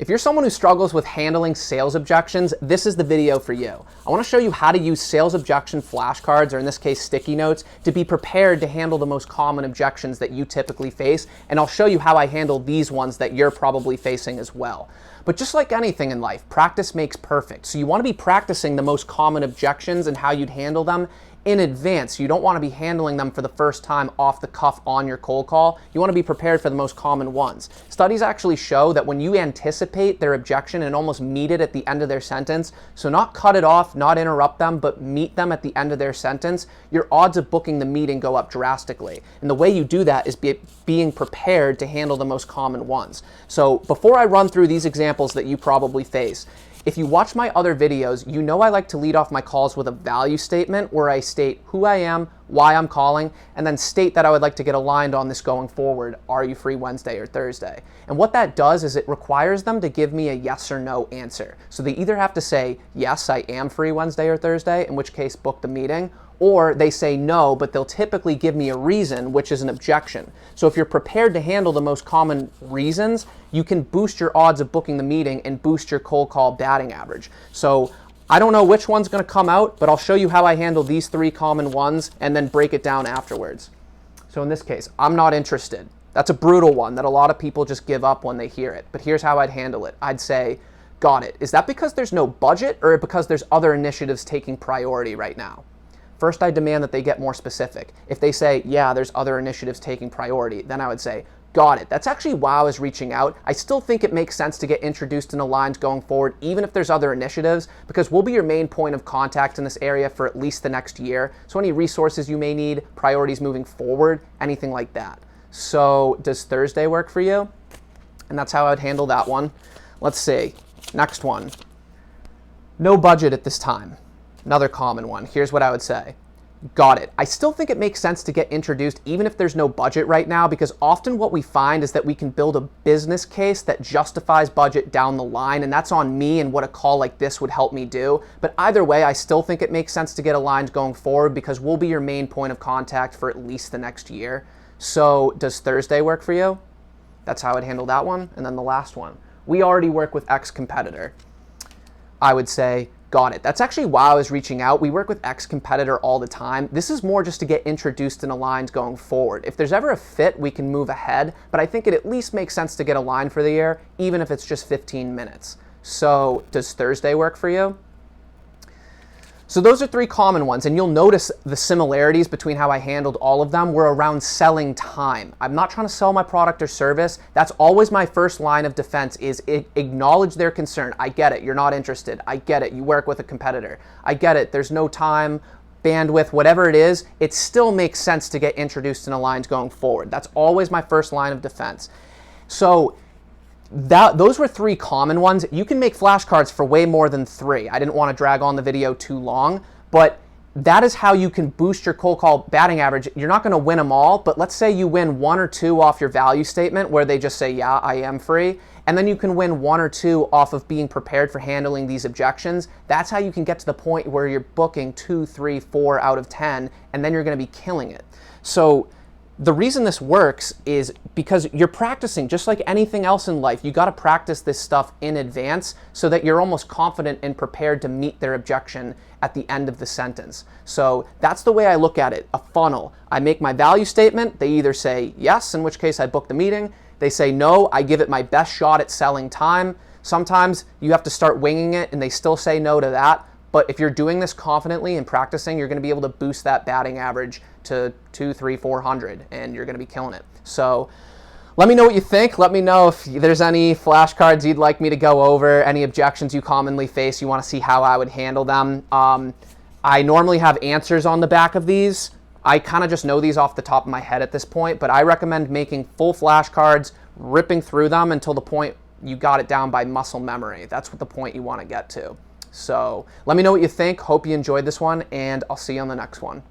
If you're someone who struggles with handling sales objections, this is the video for you. I want to show you how to use sales objection flashcards, or in this case sticky notes, to be prepared to handle the most common objections that you typically face, and I'll show you how I handle these ones that you're probably facing as well. But just like anything in life, practice makes perfect. So you want to be practicing the most common objections and how you'd handle them in advance. You don't want to be handling them for the first time off the cuff on your cold call. You want to be prepared for the most common ones. Studies actually show that when you anticipate their objection and almost meet it at the end of their sentence, so not cut it off, not interrupt them, but meet them at the end of their sentence, your odds of booking the meeting go up drastically. And the way you do that is being prepared to handle the most common ones. So before I run through these examples that you probably face, if you watch my other videos, you know I like to lead off my calls with a value statement where I state who I am, why I'm calling, and then state that I would like to get aligned on this going forward. Are you free Wednesday or Thursday? And what that does is it requires them to give me a yes or no answer. So they either have to say, yes, I am free Wednesday or Thursday, in which case book the meeting, or they say no, but they'll typically give me a reason, which is an objection. So if you're prepared to handle the most common reasons, you can boost your odds of booking the meeting and boost your cold call batting average. So I don't know which one's going to come out, but I'll show you how I handle these three common ones and then break it down afterwards. So in this case, I'm not interested. That's a brutal one that a lot of people just give up when they hear it. But here's how I'd handle it. I'd say, got it. Is that because there's no budget or because there's other initiatives taking priority right now? First, I demand that they get more specific. If they say, yeah, there's other initiatives taking priority, then I would say, got it. That's actually why I was reaching out. I still think it makes sense to get introduced and aligned going forward, even if there's other initiatives, because we'll be your main point of contact in this area for at least the next year. So any resources you may need, priorities moving forward, anything like that. So does Thursday work for you? And that's how I would handle that one. Let's see. Next one. No budget at this time. Another common one. Here's what I would say. Got it. I still think it makes sense to get introduced even if there's no budget right now, because often what we find is that we can build a business case that justifies budget down the line, and that's on me and what a call like this would help me do. But either way, I still think it makes sense to get aligned going forward because we'll be your main point of contact for at least the next year. So does Thursday work for you? That's how I'd handle that one. And then the last one. We already work with X competitor. I would say, got it. That's actually why I was reaching out. We work with X competitor all the time. This is more just to get introduced and aligned going forward. If there's ever a fit, we can move ahead, but I think it at least makes sense to get aligned for the year, even if it's just 15 minutes. So does Thursday work for you? So those are three common ones, and you'll notice the similarities between how I handled all of them were around selling time. I'm not trying to sell my product or service. That's always my first line of defense is acknowledge their concern. I get it. You're not interested. I get it. You work with a competitor. I get it. There's no time, bandwidth, whatever it is. It still makes sense to get introduced and aligned going forward. That's always my first line of defense. So those were three common ones. You can make flashcards for way more than three. I didn't want to drag on the video too long, but that is how you can boost your cold call batting average. You're not going to win them all, but let's say you win one or two off your value statement where they just say, yeah, I am free. And then you can win one or two off of being prepared for handling these objections. That's how you can get to the point where you're booking 2, 3, 4 out of 10, and then you're going to be killing it. So the reason this works is because you're practicing just like anything else in life. You got to practice this stuff in advance so that you're almost confident and prepared to meet their objection at the end of the sentence. So that's the way I look at it, a funnel. I make my value statement. They either say yes, in which case I book the meeting. They say no, I give it my best shot at selling time. Sometimes you have to start winging it and they still say no to that. But if you're doing this confidently and practicing, you're going to be able to boost that batting average to 200, 300, 400, and you're going to be killing it. So let me know what you think. Let me know if there's any flashcards you'd like me to go over, any objections you commonly face, you want to see how I would handle them. I normally have answers on the back of these. I kind of just know these off the top of my head at this point, but I recommend making full flashcards, ripping through them until the point you got it down by muscle memory. That's what the point you want to get to. So let me know what you think. Hope you enjoyed this one, and I'll see you on the next one.